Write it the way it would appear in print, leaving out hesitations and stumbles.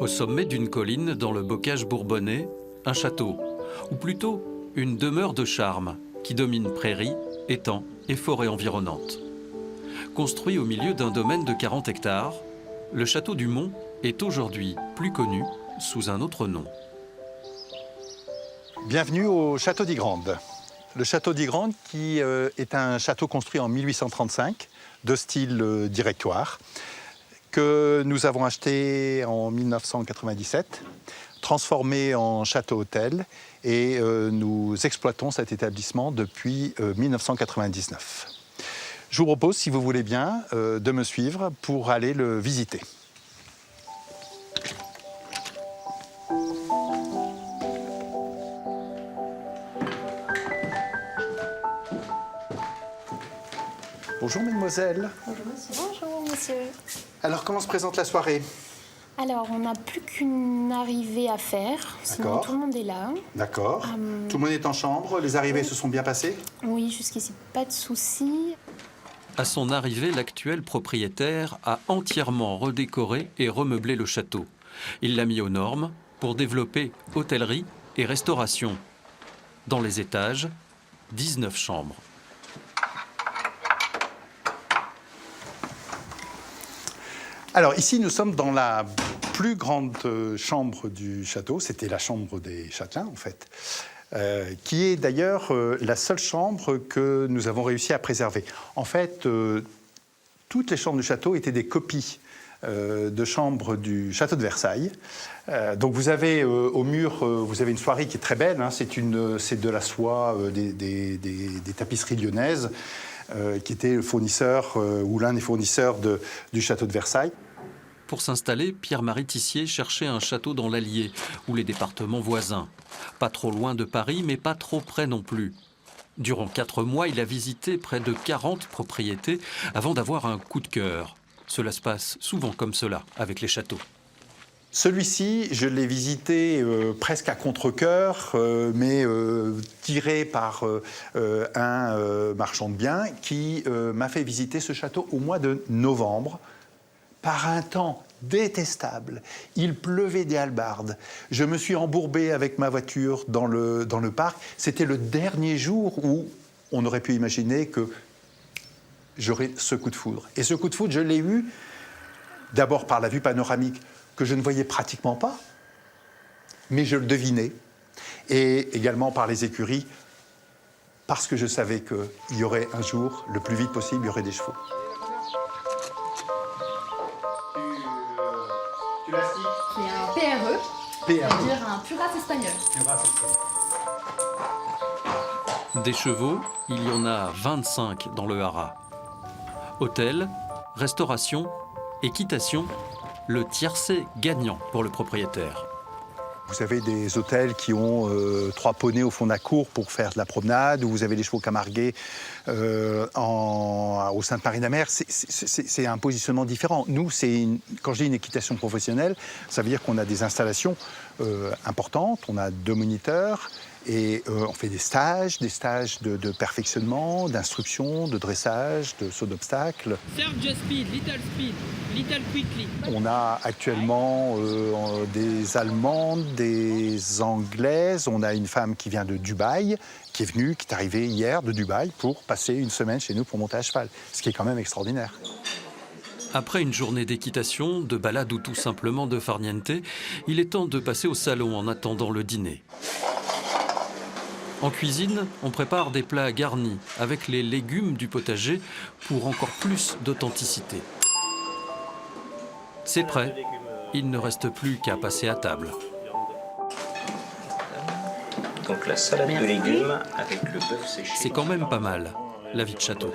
Au sommet d'une colline dans le bocage bourbonnais, un château, ou plutôt une demeure de charme qui domine prairies, étangs et forêts environnantes. Construit au milieu d'un domaine de 40 hectares, le château du Mont est aujourd'hui plus connu sous un autre nom. Bienvenue au château d'Ygrande. Le château d'Ygrande qui est un château construit en 1835 de style directoire que nous avons acheté en 1997, transformé en château-hôtel et nous exploitons cet établissement depuis 1999. Je vous propose, si vous voulez bien, de me suivre pour aller le visiter. Bonjour mesdemoiselles. Bonjour monsieur. Bonjour monsieur. Alors comment se présente la soirée? Alors on n'a plus qu'une arrivée à faire, sinon tout le monde est là. D'accord. Tout le monde est en chambre, les arrivées se sont bien passées? Oui, jusqu'ici pas de soucis. À son arrivée, l'actuel propriétaire a entièrement redécoré et remeublé le château. Il l'a mis aux normes pour développer hôtellerie et restauration. Dans les étages, 19 chambres. Alors ici, nous sommes dans la plus grande chambre du château. C'était la chambre des châtelains, en fait, qui est d'ailleurs la seule chambre que nous avons réussi à préserver. En fait, toutes les chambres du château étaient des copies de chambres du château de Versailles. Donc vous avez au mur, vous avez une soierie qui est très belle. Hein, c'est de la soie des tapisseries lyonnaises. Qui était le fournisseur ou l'un des fournisseurs du château de Versailles. Pour s'installer, Pierre-Marie Tissier cherchait un château dans l'Allier ou les départements voisins. Pas trop loin de Paris, mais pas trop près non plus. Durant 4 mois, il a visité près de 40 propriétés avant d'avoir un coup de cœur. Cela se passe souvent comme cela avec les châteaux. Celui-ci, je l'ai visité presque à contre-cœur, mais tiré par un marchand de biens qui m'a fait visiter ce château au mois de novembre, par un temps détestable. Il pleuvait des hallebardes. Je me suis embourbé avec ma voiture dans le parc. C'était le dernier jour où on aurait pu imaginer que j'aurais ce coup de foudre. Et ce coup de foudre, je l'ai eu d'abord par la vue panoramique, que je ne voyais pratiquement pas, mais je le devinais, et également par les écuries, parce que je savais qu'il y aurait un jour, le plus vite possible, il y aurait des chevaux. C'est un PRE, c'est-à-dire un Puras espagnol. Des chevaux, il y en a 25 dans le Haras. Hôtel, restauration, équitation, le tiercé gagnant pour le propriétaire. Vous avez des hôtels qui ont 3 poneys au fond de la cour pour faire de la promenade, où vous avez les chevaux camargués au sein de Paris-la-Mer. C'est un positionnement différent. Nous, quand je dis une équitation professionnelle, ça veut dire qu'on a des installations importantes, on a 2 moniteurs, et on fait des stages de perfectionnement, d'instruction, de dressage, de saut d'obstacles. Serve speed, little quickly. On a actuellement des Allemandes, des Anglaises. On a une femme qui vient de Dubaï, qui est arrivée hier de Dubaï pour passer une semaine chez nous pour monter à cheval, ce qui est quand même extraordinaire. Après une journée d'équitation, de balade ou tout simplement de farniente, il est temps de passer au salon en attendant le dîner. En cuisine, on prépare des plats garnis avec les légumes du potager pour encore plus d'authenticité. C'est prêt, il ne reste plus qu'à passer à table. Donc la salade de légumes avec le bœuf séché. C'est quand même pas mal, la vie de château.